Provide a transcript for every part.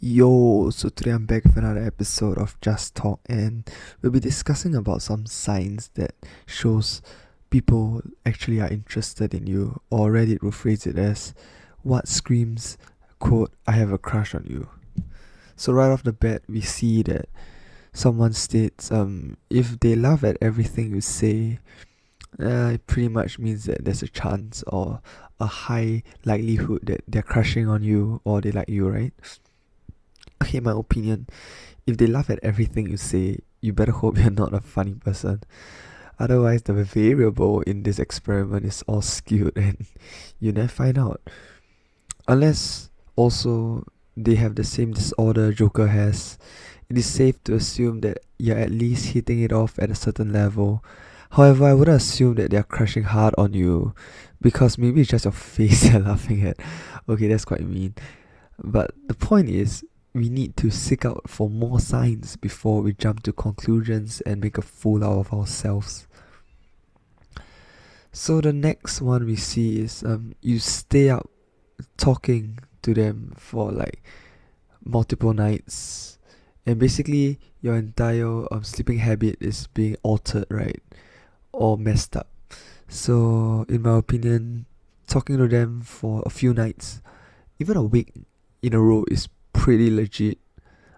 Yo, so today I'm back with another episode of Just Talk, and we'll be discussing about some signs that shows people actually are interested in you, or Reddit will phrase it as what screams, quote, I have a crush on you. So right off the bat we see that someone states if they laugh at everything you say, it pretty much means that there's a chance or a high likelihood that they're crushing on you or they like you, right? Okay, in my opinion, if they laugh at everything you say, you better hope you're not a funny person. Otherwise, the variable in this experiment is all skewed and you never find out. Unless also they have the same disorder Joker has, it is safe to assume that you're at least hitting it off at a certain level. However, I wouldn't assume that they're crushing hard on you, because maybe it's just your face they're laughing at. Okay, that's quite mean. But the point is, we need to seek out for more signs before we jump to conclusions and make a fool out of ourselves. So the next one we see is you stay up talking to them for like multiple nights, and basically your entire sleeping habit is being altered, right, or messed up. So in my opinion, talking to them for a few nights, even a week in a row, is pretty legit,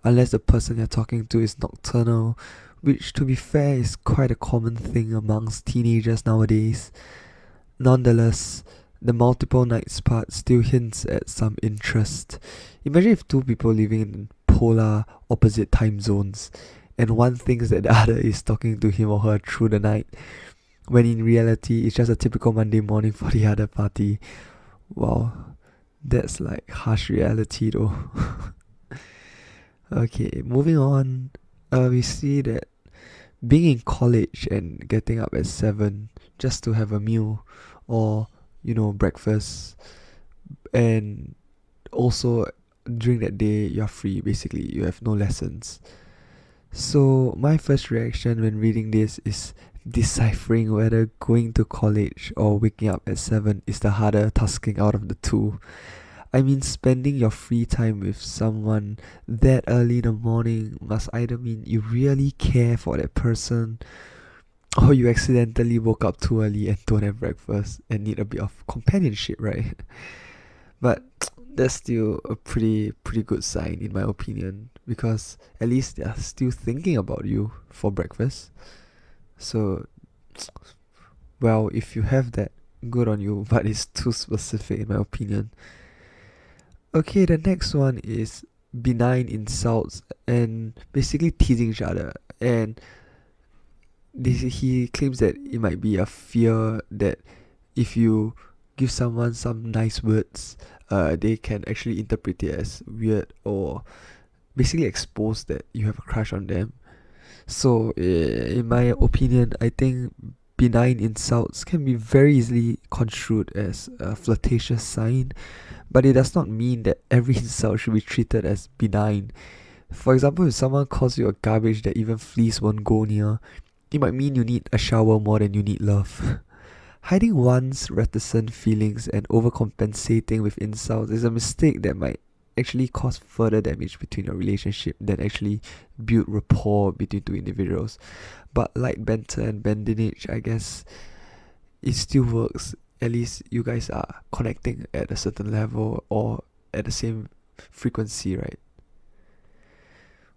unless the person you're talking to is nocturnal, which to be fair is quite a common thing amongst teenagers nowadays. Nonetheless, the multiple nights part still hints at some interest. Imagine if two people living in polar opposite time zones, and one thinks that the other is talking to him or her through the night, when in reality it's just a typical Monday morning for the other party. Wow, that's like harsh reality though. Okay, moving on. We see that being in college and getting up at 7 just to have a meal or breakfast, and also during that day you're free, basically you have no lessons. So my first reaction when reading this is deciphering whether going to college or waking up at 7 is the harder tasking out of the two. I mean, spending your free time with someone that early in the morning must either mean you really care for that person, or you accidentally woke up too early and don't have breakfast and need a bit of companionship, right? But that's still a pretty good sign in my opinion, because at least they're still thinking about you for breakfast. So, well, if you have that, good on you, but it's too specific in my opinion. Okay, the next one is benign insults and basically teasing each other. And he claims that it might be a fear that if you give someone some nice words, they can actually interpret it as weird or basically expose that you have a crush on them. So, in my opinion, I think benign insults can be very easily construed as a flirtatious sign, but it does not mean that every insult should be treated as benign. For example, if someone calls you a garbage that even fleas won't go near, it might mean you need a shower more than you need love. Hiding one's reticent feelings and overcompensating with insults is a mistake that might actually cause further damage between your relationship than actually build rapport between two individuals. But like banter and badinage, I guess it still works. At least you guys are connecting at a certain level or at the same frequency, right?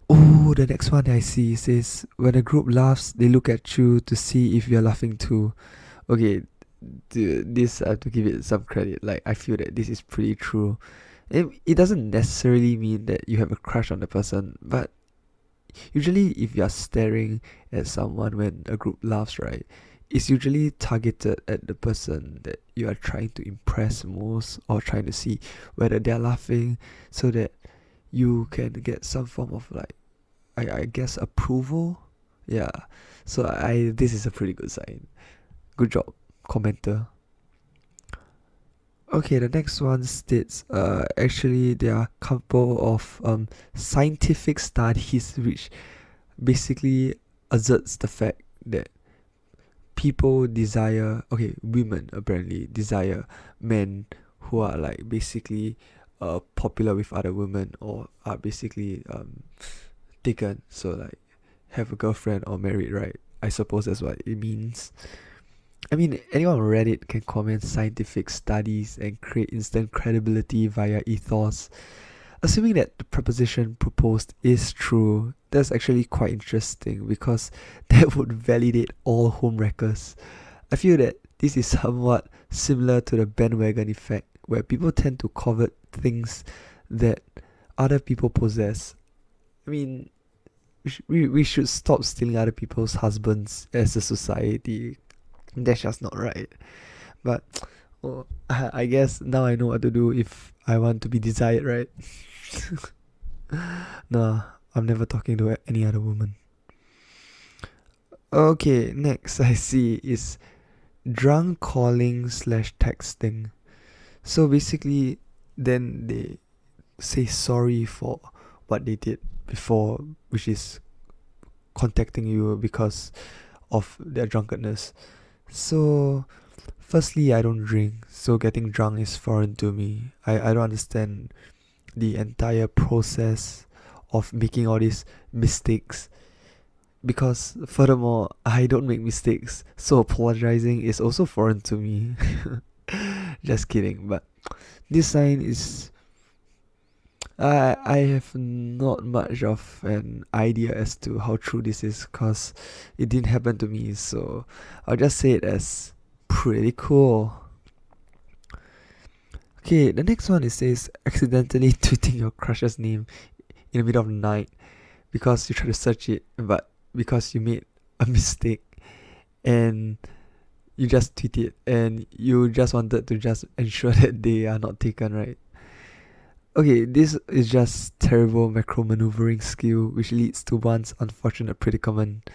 Oh, the next one I see says, when a group laughs, they look at you to see if you're laughing too. Okay, this I have to give it some credit. Like, I feel that this is pretty true. It doesn't necessarily mean that you have a crush on the person, but usually if you're staring at someone when a group laughs, right, it's usually targeted at the person that you are trying to impress most, or trying to see whether they're laughing so that you can get some form of like, I guess, approval. Yeah, so this is a pretty good sign. Good job, commenter. Okay, the next one states actually there are a couple of scientific studies which basically asserts the fact that women apparently desire men who are like basically popular with other women or are basically taken, so like have a girlfriend or married, right? I suppose that's what it means. I mean, anyone on Reddit can comment scientific studies and create instant credibility via ethos. Assuming that the proposition proposed is true, that's actually quite interesting because that would validate all homewreckers. I feel that this is somewhat similar to the bandwagon effect, where people tend to covet things that other people possess. I mean, we should stop stealing other people's husbands as a society. That's just not right. But well, I guess now I know what to do if I want to be desired, right? Nah, I'm never talking to any other woman. Okay, next I see is drunk calling slash texting. So basically, then they say sorry for what they did before, which is contacting you because of their drunkenness. So, firstly, I don't drink, so getting drunk is foreign to me. I don't understand the entire process of making all these mistakes, because furthermore, I don't make mistakes, so apologizing is also foreign to me. Just kidding, but this sign is. I have not much of an idea as to how true this is because it didn't happen to me, so I'll just say it as pretty cool. Okay, the next one, it says accidentally tweeting your crush's name in the middle of the night because you try to search it, but because you made a mistake and you just tweet it and you just wanted to just ensure that they are not taken, right? Okay, this is just terrible macro maneuvering skill which leads to one's unfortunate predicament.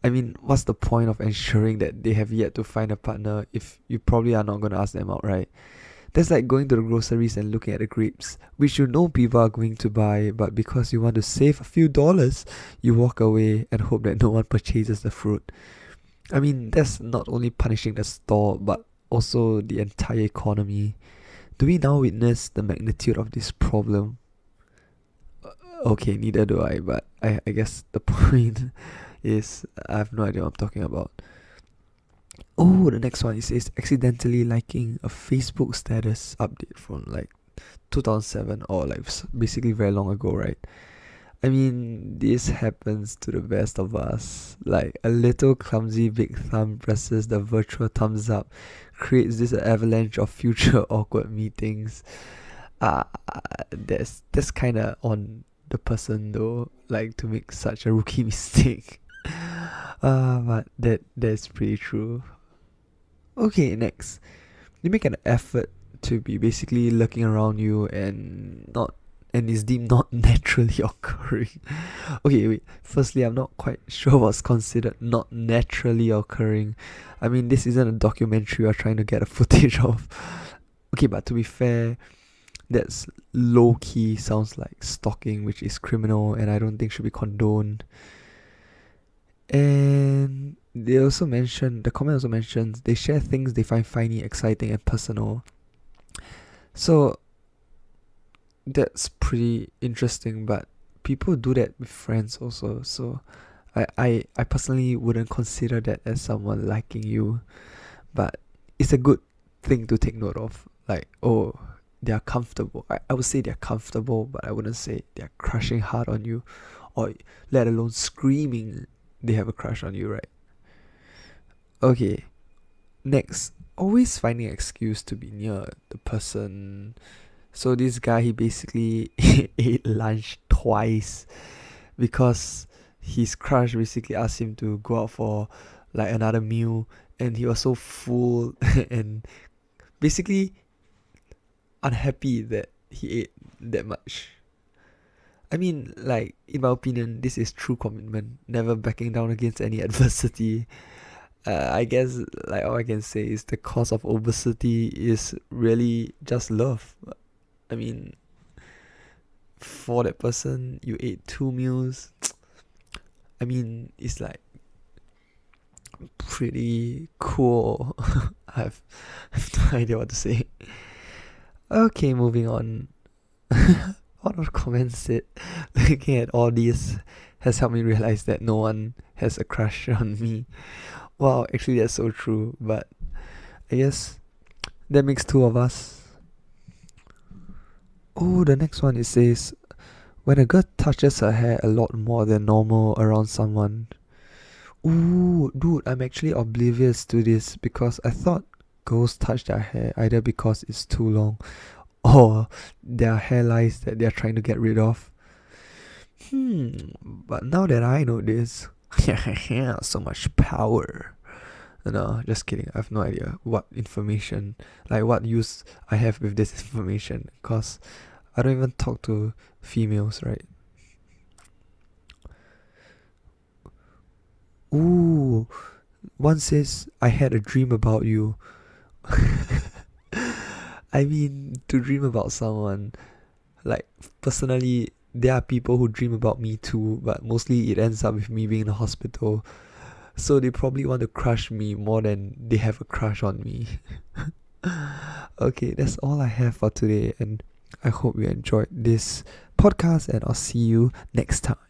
I mean, what's the point of ensuring that they have yet to find a partner if you probably are not going to ask them out, right? That's like going to the groceries and looking at the grapes, which you know people are going to buy, but because you want to save a few dollars, you walk away and hope that no one purchases the fruit. I mean, that's not only punishing the store, but also the entire economy. Do we now witness the magnitude of this problem? Okay, neither do I, but I guess the point is I have no idea what I'm talking about. Oh, the next one, it says accidentally liking a Facebook status update from like 2007 or like basically very long ago, right? I mean, this happens to the best of us. Like a little clumsy big thumb presses the virtual thumbs up, creates this avalanche of future awkward meetings. That's kind of on the person though, like to make such a rookie mistake. But that's pretty true. Okay, next, you make an effort to be basically looking around you and is deemed not naturally occurring. Okay, wait. Firstly, I'm not quite sure what's considered not naturally occurring. I mean, this isn't a documentary we're trying to get a footage of. Okay, but to be fair, that's low key sounds like stalking, which is criminal and I don't think should be condoned. And the comment also mentions they share things they find funny, exciting, and personal. So that's pretty interesting, but people do that with friends also. So I personally wouldn't consider that as someone liking you, but it's a good thing to take note of. Like, oh, they are comfortable. I would say they're comfortable, but I wouldn't say they're crushing hard on you, or let alone screaming they have a crush on you, right? Okay, next, always finding an excuse to be near the person. So this guy, he basically ate lunch twice because his crush basically asked him to go out for like another meal, and he was so full and basically unhappy that he ate that much. I mean, like, in my opinion, this is true commitment, never backing down against any adversity. I guess, like, all I can say is the cause of obesity is really just love. I mean, for that person, you ate 2 meals. I mean, it's like pretty cool. I have no idea what to say. Okay, moving on. One of the comments said, looking at all these has helped me realize that no one has a crush on me. Wow, actually that's so true, but I guess that makes two of us. Oh, the next one, it says, when a girl touches her hair a lot more than normal around someone. Ooh, dude, I'm actually oblivious to this because I thought girls touch their hair either because it's too long or their hair lice that they're trying to get rid of. But now that I know this, so much power. No, just kidding. I have no idea what information, like what use I have with this information, because I don't even talk to females, right? Ooh, one says, I had a dream about you. I mean, to dream about someone, like, personally, there are people who dream about me too, but mostly it ends up with me being in the hospital. So they probably want to crush me more than they have a crush on me. Okay, that's all I have for today, and I hope you enjoyed this podcast, and I'll see you next time.